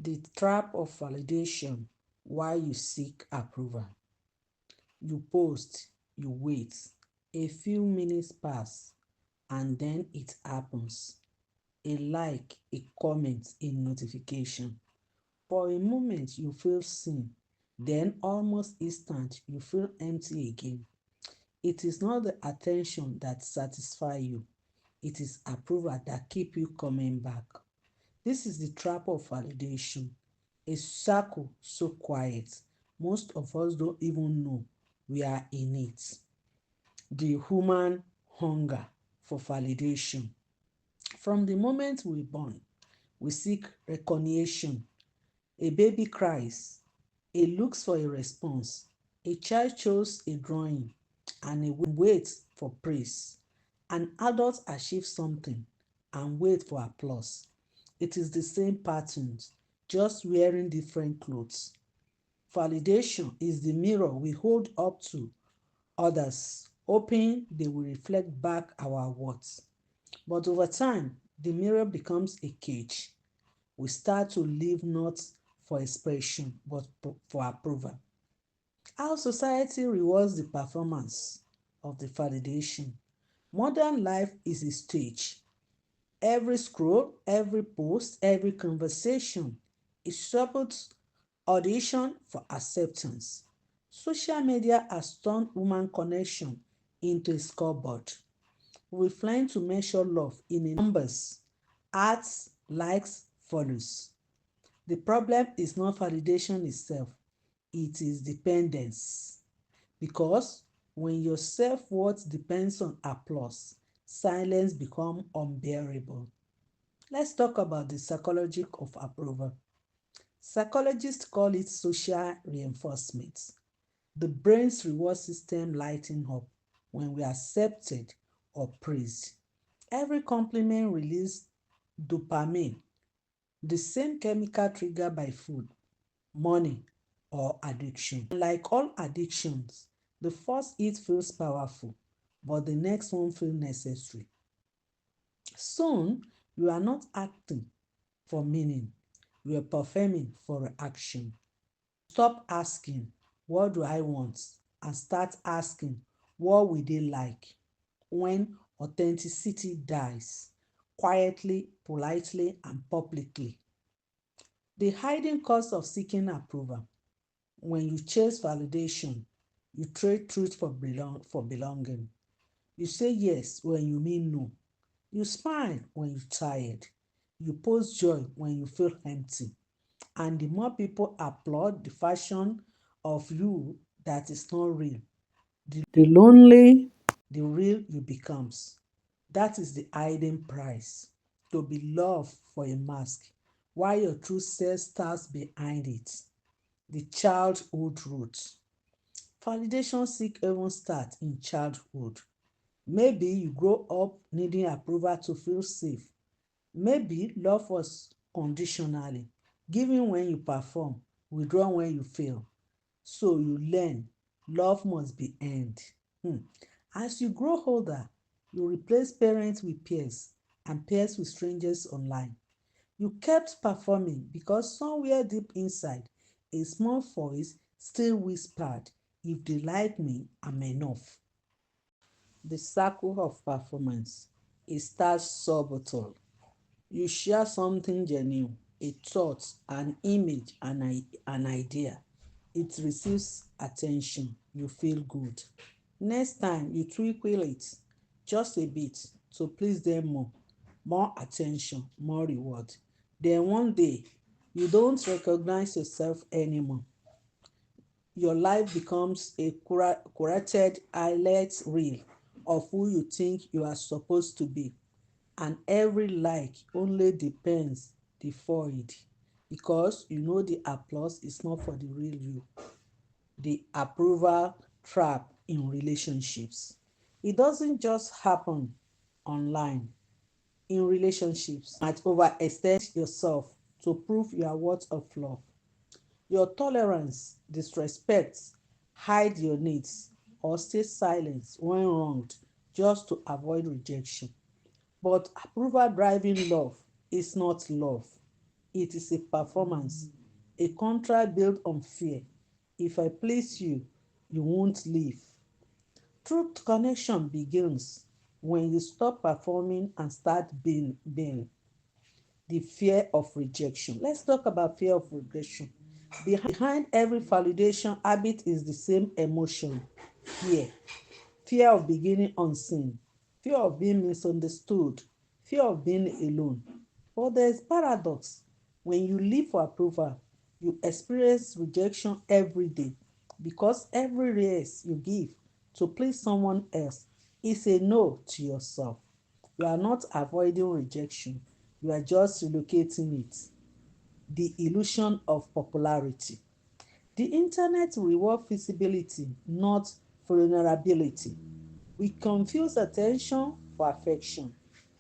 The trap of validation while you seek approval. You post, you wait, a few minutes pass, and then it happens. A like, a comment, a notification. For a moment, you feel seen. Then, almost instant, you feel empty again. It is not the attention that satisfies you. It is approval that keep you coming back. This is the trap of validation. A circle so quiet, most of us don't even know we are in it. The human hunger for validation. From the moment we born, we seek recognition. A baby cries, it looks for a response. A child shows a drawing and it waits for praise. An adult achieves something and waits for applause. It is the same patterns, just wearing different clothes. Validation is the mirror we hold up to others, hoping they will reflect back our words. But over time, the mirror becomes a cage. We start to live not for expression, but for approval. Our society rewards the performance of the validation. Modern life is a stage. Every scroll, every post, every conversation is subtle audition for acceptance. Social media has turned human connection into a scoreboard. We flying to measure love in numbers, hearts, likes, follows. The problem is not validation itself, it is dependence. Because when your self-worth depends on applause, silence becomes unbearable. Let's talk about the psychology of approval. Psychologists call it social reinforcement. The brain's reward system lighting up when we are accepted or praised. Every compliment releases dopamine, the same chemical triggered by food, money, or addiction. Like all addictions, the first hit feels powerful, but the next one feels necessary. Soon, you are not acting for meaning, you are performing for reaction. Stop asking, what do I want? And start asking, what will they like? When authenticity dies, quietly, politely, and publicly. The hiding cost of seeking approval. When you chase validation, you trade truth for belonging. You say yes when you mean no. You smile when you're tired. You post joy when you feel empty. And the more people applaud the version of you that is not real, the lonely the real you becomes. That is the hiding price. To be loved for a mask, while your true self stands behind it. The childhood roots. Validation seek even start in childhood. Maybe you grow up needing approval to feel safe. Maybe love was conditionally, given when you perform, withdrawn when you fail. So you learn love must be earned. As you grow older, you replace parents with peers and peers with strangers online. You kept performing because somewhere deep inside, a small voice still whispered, if they like me, I'm enough. The circle of performance. It starts subtle. You share something genuine, a thought, an image, an idea. It receives attention. You feel good. Next time, you twinkle it just a bit to please them more. More attention, more reward. Then one day, you don't recognize yourself anymore. Your life becomes a curated highlight reel of who you think you are supposed to be. And every like only depends the void because you know the applause is not for the real you. The approval trap in relationships. It doesn't just happen online. In relationships, you might overextend yourself to prove your worth of love. Your tolerance, disrespect, hide your needs, or stay silent when wronged just to avoid rejection. But approval driving love is not love. It is a performance, a contract built on fear. If I please you, you won't leave. True connection begins when you stop performing and start being. The fear of rejection. Let's talk about fear of rejection. Behind every validation habit is the same emotion, fear. Fear of beginning unseen, fear of being misunderstood, fear of being alone. But there is paradox. When you live for approval, you experience rejection every day because every yes you give to please someone else is a no to yourself. You are not avoiding rejection, you are just relocating it. The illusion of popularity. The internet rewards visibility, not vulnerability. We confuse attention for affection,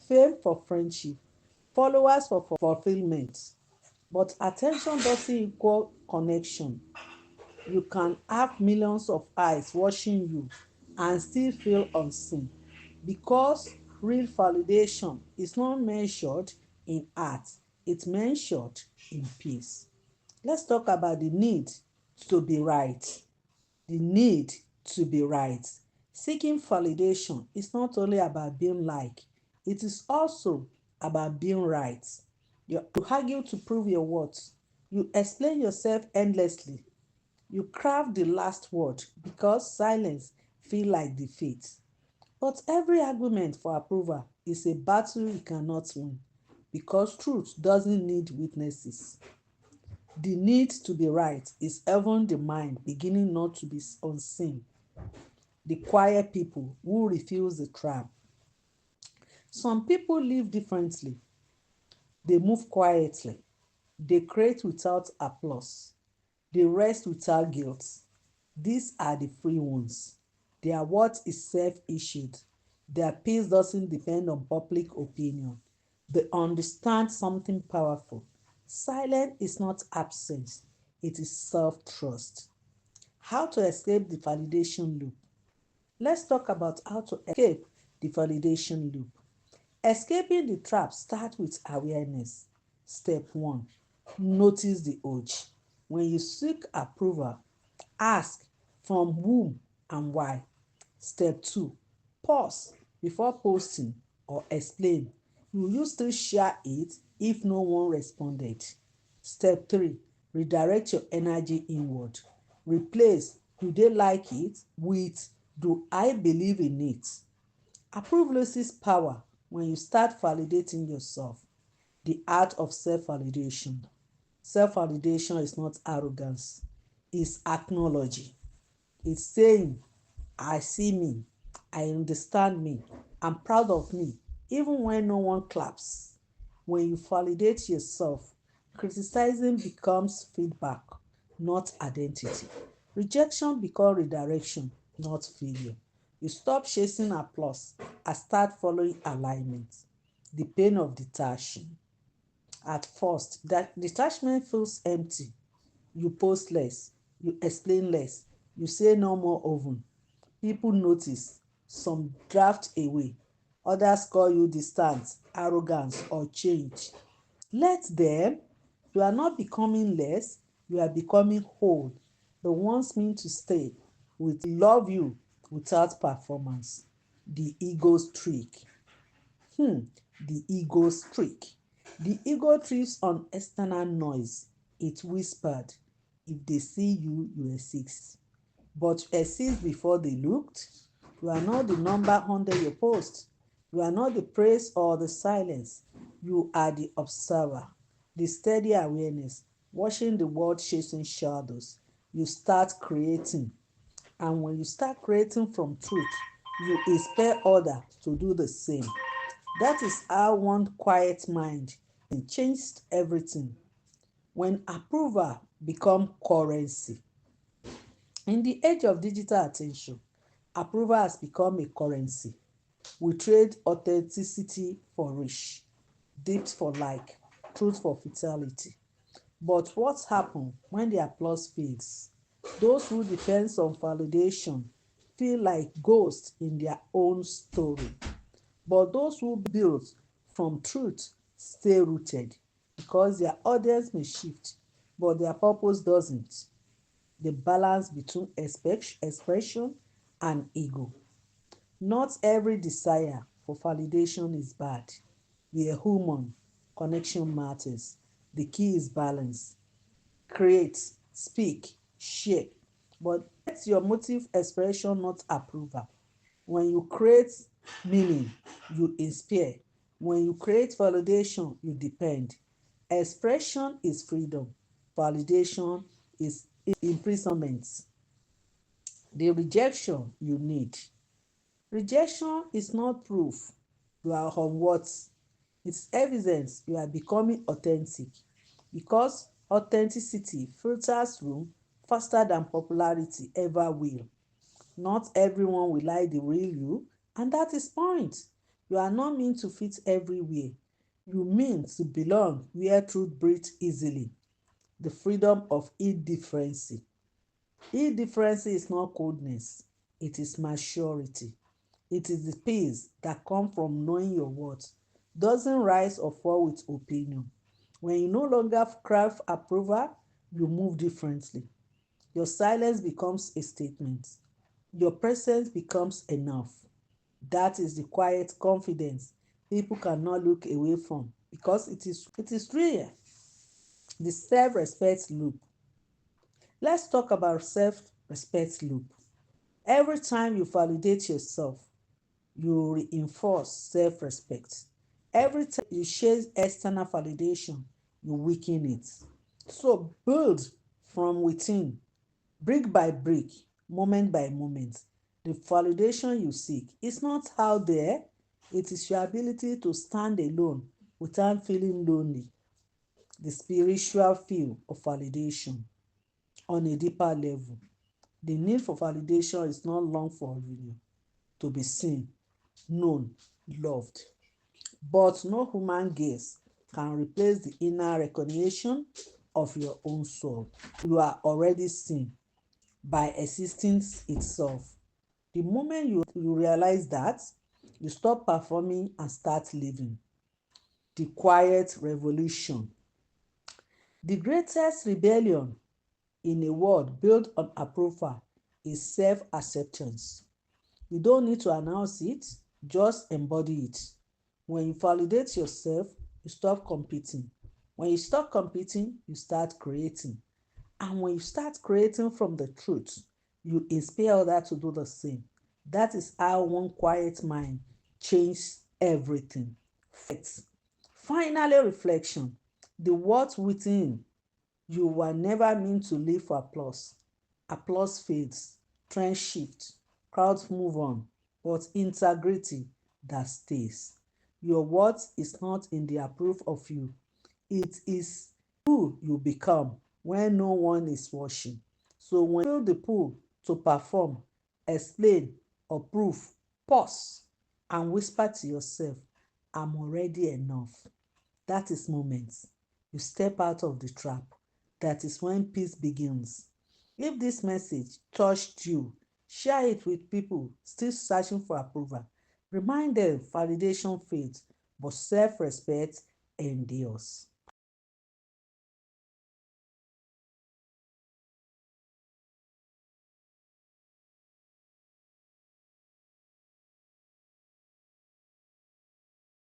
fame for friendship, followers for fulfillment. But attention doesn't equal connection. You can have millions of eyes watching you and still feel unseen because real validation is not measured in art, it's measured in peace. Let's talk about the need to be right. The need to be right. Seeking validation is not only about being liked, it is also about being right. You argue to prove your worth. You explain yourself endlessly. You craft the last word because silence feels like defeat. But every argument for approval is a battle you cannot win because truth doesn't need witnesses. The need to be right is even the mind beginning not to be unseen. The quiet people who refuse the trap. Some people live differently. They move quietly. They create without applause. They rest without guilt. These are the free ones. Their worth is self-issued. Their peace doesn't depend on public opinion. They understand something powerful. Silence is not absence, it is self-trust. How to escape the validation loop. Let's talk about how to escape the validation loop. Escaping the trap starts with awareness. Step 1. Notice the urge. When you seek approval, ask from whom and why. Step 2. Pause before posting or explain. You still share it if no one responded. Step 3. Redirect your energy inward. Replace "do they like it" with "do I believe in it?" Approval loses power when you start validating yourself. The art of self-validation. Self-validation is not arrogance, it's acknowledging. It's saying, I see me, I understand me, I'm proud of me, even when no one claps. When you validate yourself, criticizing becomes feedback, not identity. Rejection becomes redirection, not failure. You stop chasing applause and start following alignment. The pain of detaching. At first, that detachment feels empty. You post less, you explain less, you say no more often. People notice, some draft away, others call you distant, arrogant, or change. Let them. You are not becoming less, you are becoming whole. The ones meant to stay will love you without performance. The ego's trick. The ego's trick. The ego thrives on external noise. It whispered, if they see you, you exist. But you exist before they looked. You are not the number under your post. You are not the praise or the silence. You are the observer, the steady awareness, watching the world chasing shadows. You start creating. And when you start creating from truth, you inspire others to do the same. That is how one quiet mind changed everything. When approval become currency. In the age of digital attention, approval has become a currency. We trade authenticity for reach, depth for like, truth for vitality. But what happens when the applause fades? Those who depend on validation feel like ghosts in their own story. But those who build from truth stay rooted. because their audience may shift, but their purpose doesn't. The balance between expression and ego. Not every desire for validation is bad. We are human. Connection matters. The key is balance. Create, speak, share. But let your motive expression, not approval. When you create meaning, you inspire. When you create validation, you depend. Expression is freedom. Validation is imprisonment. The rejection you need. Rejection is not proof you are unworthy. It's evidence you are becoming authentic, because authenticity filters room faster than popularity ever will. Not everyone will like the real you, and that is point. You are not meant to fit everywhere. You mean to belong where truth breathes easily. The freedom of indifference. Indifference is not coldness, it is maturity. It is the peace that comes from knowing your worth. Doesn't rise or fall with opinion. When you no longer crave approval, you move differently. Your silence becomes a statement. Your presence becomes enough. That is the quiet confidence people cannot look away from, because it is real. The self-respect loop. Let's talk about self-respect loop. Every time you validate yourself, you reinforce self-respect. Every time you chase external validation, you weaken it. So build from within, brick by brick, moment by moment. The validation you seek is not out there, it is your ability to stand alone without feeling lonely. The spiritual feel of validation on a deeper level. The need for validation is not long for you to be seen, known, loved. But no human gaze can replace the inner recognition of your own soul. You are already seen by existence itself. The moment you realize that, you stop performing and start living. The quiet revolution. The greatest rebellion in a world built on approval is self-acceptance. You don't need to announce it, just embody it. When you validate yourself, you stop competing. When you stop competing, you start creating. And when you start creating from the truth, you inspire others to do the same. That is how one quiet mind changes everything. Facts. Finally, reflection. The words within you were never meant to live for applause. Applause fades, trends shift, crowds move on, but integrity that stays. Your worth is not in the approval of you. It is who you become when no one is watching. So when you feel the pull to perform, explain, or prove, pause and whisper to yourself, I'm already enough. That is moments. You step out of the trap. That is when peace begins. If this message touched you, share it with people still searching for approval. Remind them validation fades, but self-respect endures.